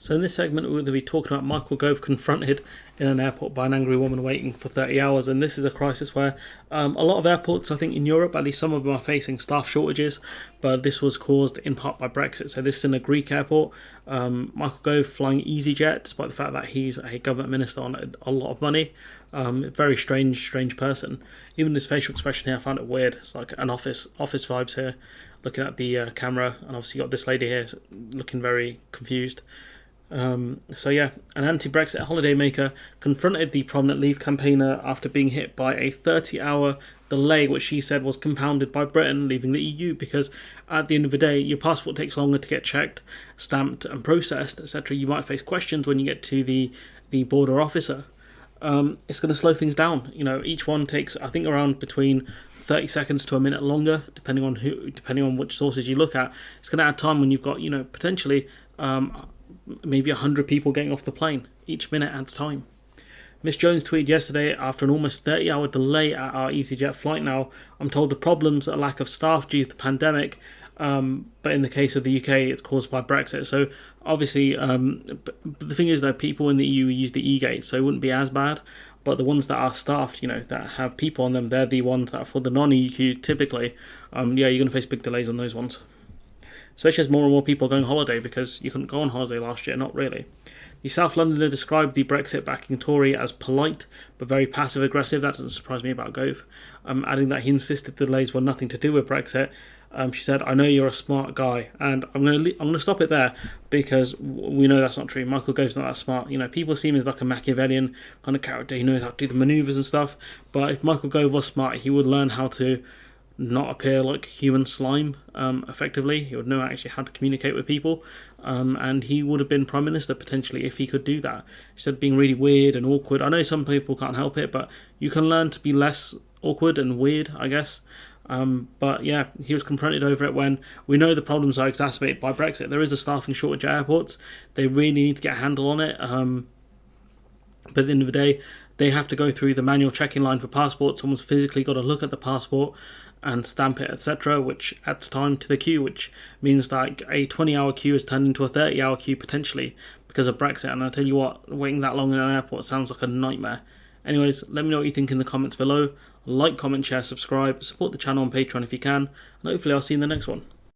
So in this segment, we're going to be talking about Michael Gove confronted in an airport by an angry woman waiting for 30 hours. And this is a crisis where a lot of airports, I think in Europe, at least some of them are facing staff shortages. But this was caused in part by Brexit. So this is in a Greek airport. Michael Gove flying EasyJet, despite the fact that he's a government minister on a lot of money. Very strange person. Even his facial expression here, I found it weird. It's like an office vibes here, looking at the camera. And obviously you got this lady here looking very confused. So yeah, an anti-Brexit holidaymaker confronted the prominent Leave campaigner after being hit by a 30-hour delay, which she said was compounded by Britain leaving the EU, because at the end of the day, your passport takes longer to get checked, stamped and processed, etc. You might face questions when you get to the border officer. It's going to slow things down. You know, each one takes, I think, around between 30 seconds to a minute longer, depending on which sources you look at. It's going to add time when you've got, potentially maybe 100 people getting off the plane. Each minute adds time. Miss Jones tweeted yesterday, after an almost 30-hour delay at our EasyJet flight now, I'm told the problem's a lack of staff due to the pandemic, but in the case of the UK, it's caused by Brexit. So obviously, but the thing is that people in the EU use the e-gates, so it wouldn't be as bad. But the ones that are staffed, that have people on them, they're the ones that are for the non-EU typically. You're going to face big delays on those ones. Especially as more and more people are going on holiday, because you couldn't go on holiday last year, not really. The South Londoner described the Brexit-backing Tory as polite, but very passive-aggressive. That doesn't surprise me about Gove. Adding that he insisted the delays were nothing to do with Brexit. She said, "I know you're a smart guy," and I'm going to stop it there, because we know that's not true. Michael Gove's not that smart. People see him as like a Machiavellian kind of character. He knows how to do the manoeuvres and stuff. But if Michael Gove was smart, he would learn how to not appear like human slime, effectively. He would know actually how to communicate with people, and he would have been Prime Minister potentially if he could do that, instead of being really weird and awkward. I know some people can't help it, but you can learn to be less awkward and weird, I guess. But yeah, he was confronted over it when we know the problems are exacerbated by Brexit. There is a staffing shortage at airports. They really need to get a handle on it. But at the end of the day, they have to go through the manual check-in line for passports. Someone's physically got to look at the passport and stamp it, etc., which adds time to the queue, which means that a 20-hour queue is turned into a 30-hour queue potentially because of Brexit. And I tell you what, waiting that long in an airport sounds like a nightmare. Anyways, let me know what you think in the comments below. Like, comment, share, subscribe, support the channel on Patreon if you can, and hopefully I'll see you in the next one.